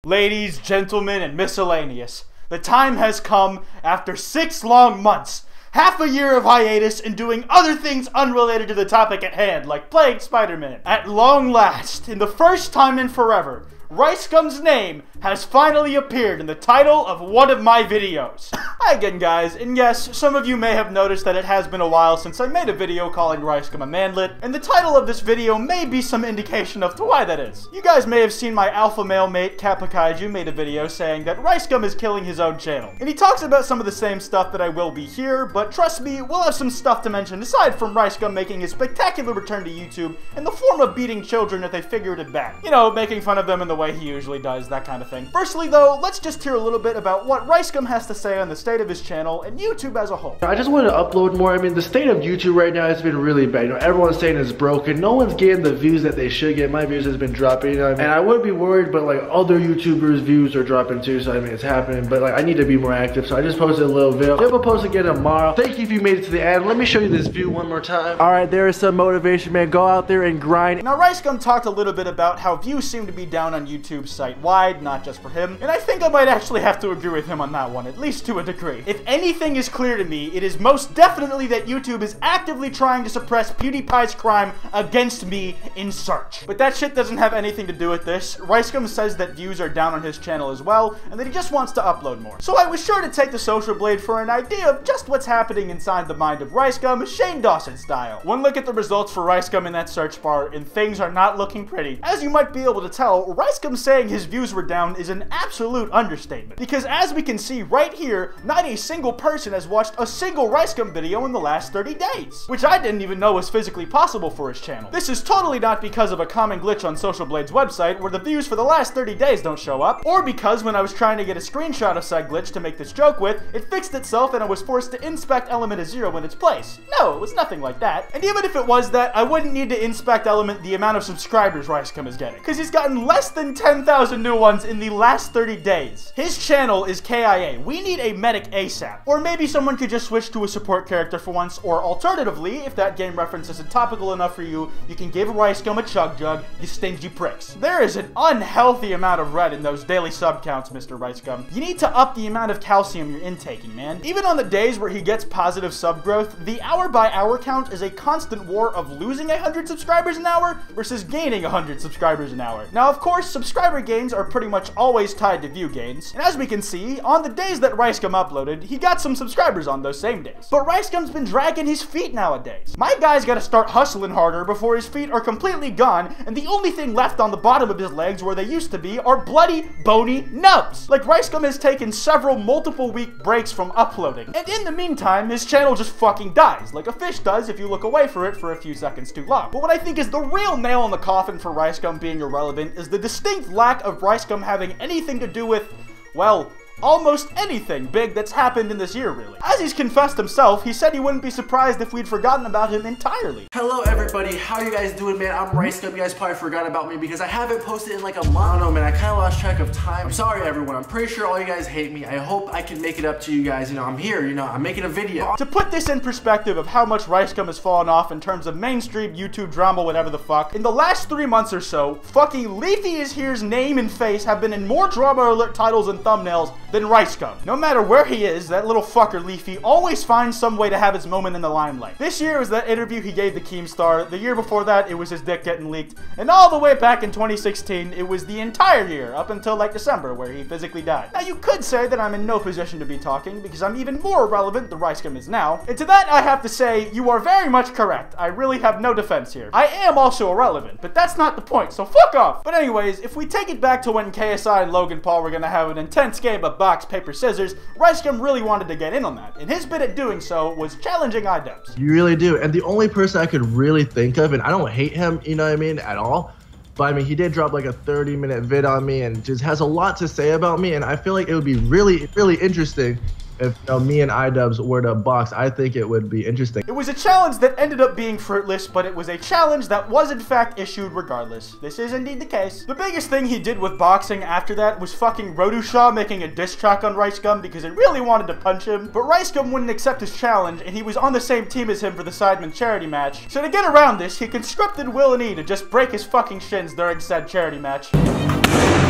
Ladies, gentlemen, and miscellaneous, the time has come after 6 long months, half a year of hiatus, and doing other things unrelated to the topic at hand, like playing Spider-Man. At long last, in the first time in forever, RiceGum's name has finally appeared in the title of one of my videos. Hi again, guys, and yes, some of you may have noticed that it has been a while since I made a video calling RiceGum a manlet, and the title of this video may be some indication of to why that is. You guys may have seen my alpha male mate, Kappa Kaiju, made a video saying that RiceGum is killing his own channel, and he talks about some of the same stuff that I will be here, but trust me, we'll have some stuff to mention aside from RiceGum making his spectacular return to YouTube in the form of beating children if they figured it back. You know, making fun of them in the way he usually does, that kind of thing. Firstly though, let's just hear a little bit about what RiceGum has to say on the state of his channel and YouTube as a whole. I just wanted to upload more. I mean, the state of YouTube right now has been really bad. You know, everyone's saying it's broken. No one's getting the views that they should get. My views has been dropping, you know, and I would be worried, but like other YouTubers' views are dropping too, so I mean, it's happening, but like I need to be more active, so I just posted a little video. I'll post again tomorrow. Thank you if you made it to the end. Let me show you this view one more time. All right, there is some motivation, man. Go out there and grind. Now, RiceGum talked a little bit about how views seem to be down on YouTube site-wide, not just for him, and I think I might actually have to agree with him on that one, at least to a degree. If anything is clear to me, it is most definitely that YouTube is actively trying to suppress PewDiePie's crime against me in search. But that shit doesn't have anything to do with this. RiceGum says that views are down on his channel as well, and that he just wants to upload more. So I was sure to take the Social Blade for an idea of just what's happening inside the mind of RiceGum, Shane Dawson style. One look at the results for RiceGum in that search bar, and things are not looking pretty. As you might be able to tell, RiceGum saying his views were down is an absolute understatement. Because as we can see right here, not a single person has watched a single RiceGum video in the last 30 days. Which I didn't even know was physically possible for his channel. This is totally not because of a common glitch on Social Blade's website where the views for the last 30 days don't show up, or because when I was trying to get a screenshot of said glitch to make this joke with, it fixed itself and I was forced to inspect element as 0 in its place. No, it was nothing like that. And even if it was that, I wouldn't need to inspect element the amount of subscribers RiceGum is getting. Because he's gotten less than 10,000 new ones in the last 30 days. His channel is KIA. We need a medic ASAP. Or maybe someone could just switch to a support character for once, or alternatively, if that game reference isn't topical enough for you, you can give RiceGum a chug jug, you stingy pricks. There is an unhealthy amount of red in those daily sub counts, Mr. RiceGum. You need to up the amount of calcium you're intaking, man. Even on the days where he gets positive sub growth, the hour-by-hour count is a constant war of losing 100 subscribers an hour versus gaining 100 subscribers an hour. Now, of course, subscriber gains are pretty much always tied to view gains, and as we can see, on the days that RiceGum uploaded, he got some subscribers on those same days. But RiceGum's been dragging his feet nowadays. My guy's gotta start hustling harder before his feet are completely gone, and the only thing left on the bottom of his legs where they used to be are bloody, bony nubs. Like, RiceGum has taken several multiple week breaks from uploading, and in the meantime, his channel just fucking dies, like a fish does if you look away for it for a few seconds too long. But what I think is the real nail in the coffin for RiceGum being irrelevant is the distinct lack of RiceGum having anything to do with, well, almost anything big that's happened in this year, really. As he's confessed himself, he said he wouldn't be surprised if we'd forgotten about him entirely. Hello everybody, how you guys doing, man? I'm RiceGum. You guys probably forgot about me because I haven't posted in like a month. I don't know, man, I kind of lost track of time. I'm sorry everyone, I'm pretty sure all you guys hate me. I hope I can make it up to you guys. You know, I'm here, you know, I'm making a video. To put this in perspective of how much RiceGum has fallen off in terms of mainstream YouTube drama, whatever the fuck, in the last 3 months or so, fucking Leafy Is Here's name and face have been in more drama alert titles and thumbnails than RiceGum. No matter where he is, that little fucker Leafy always finds some way to have his moment in the limelight. This year was that interview he gave to Keemstar, the year before that it was his dick getting leaked, and all the way back in 2016 it was the entire year, up until like December where he physically died. Now you could say that I'm in no position to be talking because I'm even more irrelevant than RiceGum is now, and to that I have to say you are very much correct. I really have no defense here. I am also irrelevant, but that's not the point, so fuck off! But anyways, if we take it back to when KSI and Logan Paul were gonna have an intense game of box, paper, scissors, RiceGum really wanted to get in on that, and his bit at doing so was challenging iDubbbz. You really do, and the only person I could really think of, and I don't hate him, you know what I mean, at all, but I mean, he did drop like a 30-minute vid on me and just has a lot to say about me, and I feel like it would be really, really interesting if me and iDubbbz were to box. I think it would be interesting. It was a challenge that ended up being fruitless, but it was a challenge that was in fact issued regardless. This is indeed the case. The biggest thing he did with boxing after that was fucking Rodushaw making a diss track on RiceGum because it really wanted to punch him, but RiceGum wouldn't accept his challenge, and he was on the same team as him for the Sidemen charity match. So to get around this, he conscripted Will and E to just break his fucking shins during said charity match.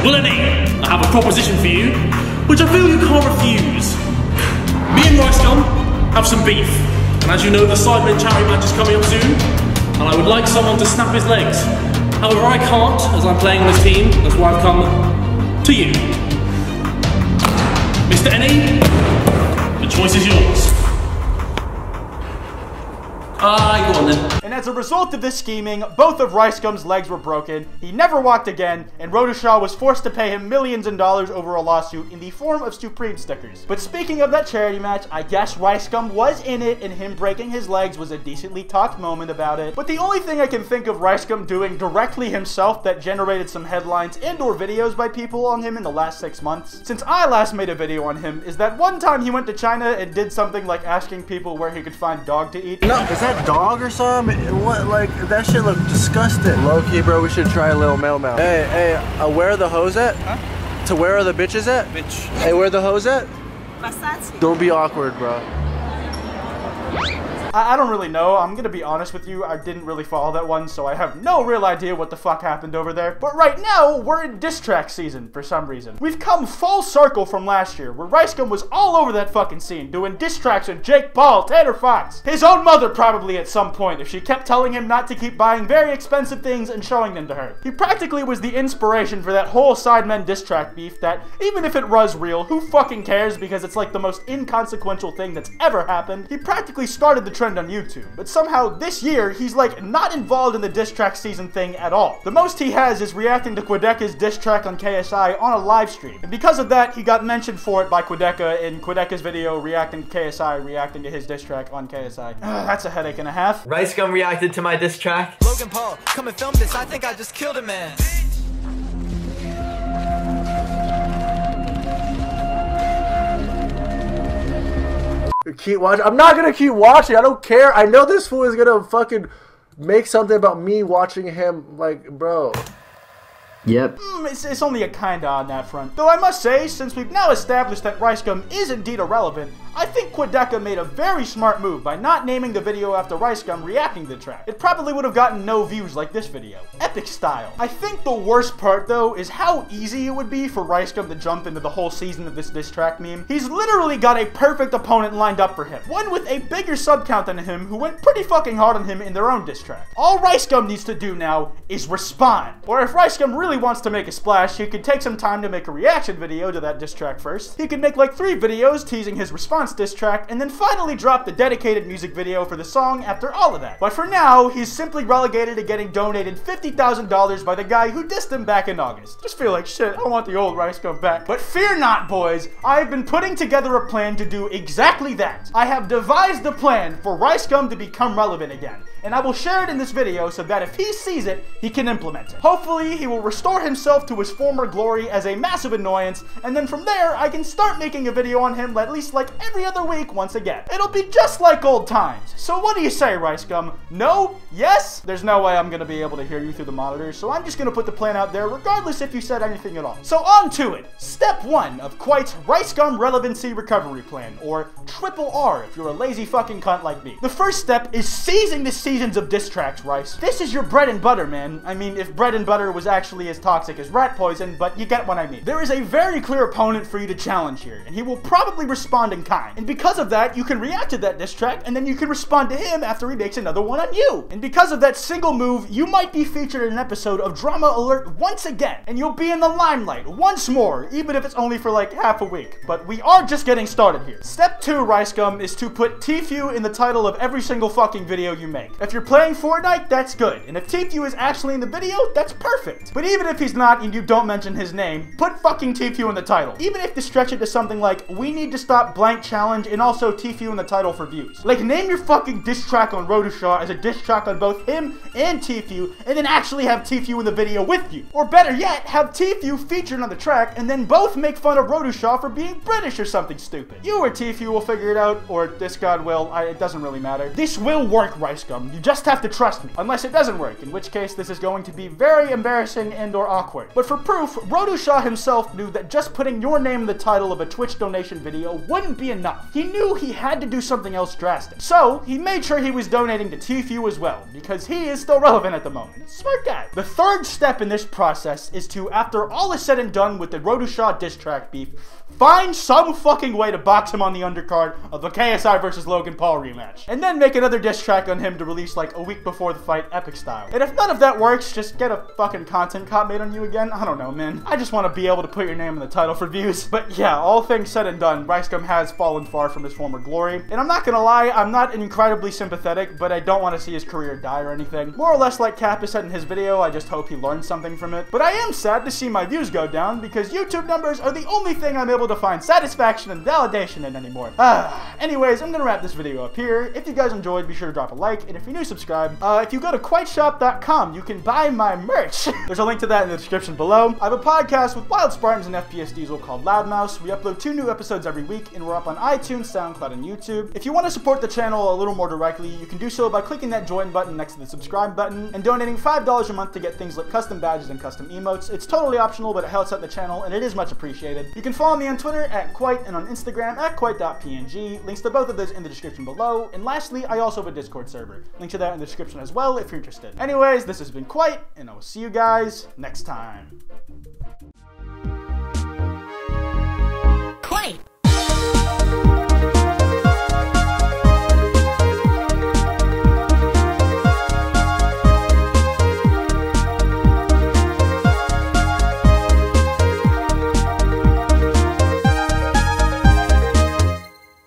Well, Lenny, I have a proposition for you, which I feel you can't refuse. Me and Ricegum have some beef, and as you know, the Sidemen charity match is coming up soon, and I would like someone to snap his legs. However, I can't, as I'm playing on this team, that's why I've come to you. Mr. Ennie, the choice is yours. Go on then. And as a result of this scheming, both of Ricegum's legs were broken, he never walked again, and Rodushaw was forced to pay him millions in dollars over a lawsuit in the form of Supreme stickers. But speaking of that charity match, I guess Ricegum was in it, and him breaking his legs was a decently talked moment about it. But the only thing I can think of Ricegum doing directly himself that generated some headlines and or videos by people on him in the last 6 months, since I last made a video on him, is that one time he went to China and did something like asking people where he could find dog to eat. No, is that dog or something? What, like, that shit look disgusting. Low-key, bro, we should try a little mailman. Hey, where are the hoes at? Huh? To where are the bitches at? Bitch. Hey, where are the hoes at? Versace. Don't be awkward, bro. I don't really know. I'm gonna be honest with you. I didn't really follow that one, so I have no real idea what the fuck happened over there. But right now, we're in diss track season for some reason. We've come full circle from last year, where Ricegum was all over that fucking scene, doing diss tracks on Jake Paul, Tanner Fox, his own mother probably at some point, if she kept telling him not to keep buying very expensive things and showing them to her. He practically was the inspiration for that whole Sidemen diss track beef that, even if it was real, who fucking cares because it's like the most inconsequential thing that's ever happened. He practically started the trend on YouTube, but somehow this year he's like not involved in the diss track season thing at all. The most he has is reacting to Quedeca's diss track on KSI on a live stream, and because of that he got mentioned for it by Quedeca in Quedeca's video reacting to KSI reacting to his diss track on KSI. That's a headache and a half. Ricegum reacted to my diss track. Logan Paul, come and film this, I think I just killed a man. Keep watching. I'm not gonna keep watching. I don't care. I know this fool is gonna fucking make something about me watching him. Like, bro. Yep. It's only a kinda on that front. Though I must say, since we've now established that Ricegum is indeed irrelevant, I think Quedeca made a very smart move by not naming the video after Ricegum reacting to the track. It probably would have gotten no views like this video. Epic style. I think the worst part though is how easy it would be for Ricegum to jump into the whole season of this diss track meme. He's literally got a perfect opponent lined up for him. One with a bigger sub count than him who went pretty fucking hard on him in their own diss track. All Ricegum needs to do now is respond. Or if Ricegum really wants to make a splash, he could take some time to make a reaction video to that diss track first. He could make like 3 videos teasing his response diss track, and then finally drop the dedicated music video for the song after all of that. But for now, he's simply relegated to getting donated $50,000 by the guy who dissed him back in August. Just feel like shit, I want the old Ricegum back. But fear not, boys. I've been putting together a plan to do exactly that. I have devised a plan for Ricegum to become relevant again, and I will share it in this video so that if he sees it, he can implement it. Hopefully, he will restore himself to his former glory as a massive annoyance, and then from there, I can start making a video on him at least like every other week once again. It'll be just like old times. So what do you say, Ricegum? No? Yes? There's no way I'm gonna be able to hear you through the monitor, so I'm just gonna put the plan out there regardless if you said anything at all. So on to it. Step 1 of Quite's Ricegum Relevancy Recovery Plan, or Triple R if you're a lazy fucking cunt like me. The first step is seizing the seasons of diss tracks, Rice. This is your bread and butter, man. I mean, if bread and butter was actually as toxic as rat poison, but you get what I mean. There is a very clear opponent for you to challenge here, and he will probably respond in kind. And because of that, you can react to that diss track, and then you can respond to him after he makes another one on you. And because of that single move, you might be featured in an episode of Drama Alert once again, and you'll be in the limelight once more, even if it's only for like half a week. But we are just getting started here. Step 2, Ricegum, is to put Tfue in the title of every single fucking video you make. If you're playing Fortnite, that's good. And if Tfue is actually in the video, that's perfect. But even if he's not and you don't mention his name, put fucking Tfue in the title. Even if to stretch it to something like, we need to stop blank challenge and also Tfue in the title for views. Like, name your fucking diss track on Rodushaw as a diss track on both him and Tfue, and then actually have Tfue in the video with you. Or better yet, have Tfue featured on the track and then both make fun of Rodushaw for being British or something stupid. You or Tfue will figure it out, or this god will. It doesn't really matter. This will work, Ricegum. You just have to trust me. Unless it doesn't work, in which case this is going to be very embarrassing and or awkward. But for proof, Rodushaw himself knew that just putting your name in the title of a Twitch donation video wouldn't be enough. He knew he had to do something else drastic. So, he made sure he was donating to Tfue as well, because he is still relevant at the moment. Smart guy. The third step in this process is to, after all is said and done with the Rodushaw diss track beef, find some fucking way to box him on the undercard of the KSI versus Logan Paul rematch. And then make another diss track on him to release like a week before the fight, epic style. And if none of that works, just get a fucking content cop made on you again. I don't know, man. I just want to be able to put your name in the title for views. But yeah, all things said and done, RiceGum has fallen far from his former glory. And I'm not gonna lie, I'm not incredibly sympathetic, but I don't want to see his career die or anything. More or less like Kappa said in his video, I just hope he learned something from it. But I am sad to see my views go down, because YouTube numbers are the only thing I'm able to find satisfaction and validation in anymore. Anyways, I'm gonna wrap this video up here. If you guys enjoyed, be sure to drop a like, and if you're new, subscribe. If you go to QuiteShop.com, you can buy my merch. There's a link to that in the description below. I have a podcast with Wild Spartans and FPS Diesel called Loudmouse. We upload 2 new episodes every week, and we're up on iTunes, SoundCloud, and YouTube. If you want to support the channel a little more directly, you can do so by clicking that join button next to the subscribe button, and donating $5 a month to get things like custom badges and custom emotes. It's totally optional, but it helps out the channel, and it is much appreciated. You can follow me on Twitter at Quite and on Instagram at Quite.png. Links to both of those in the description below. And lastly, I also have a Discord server. Link to that in the description as well if you're interested. Anyways, this has been Quite, and I will see you guys next time.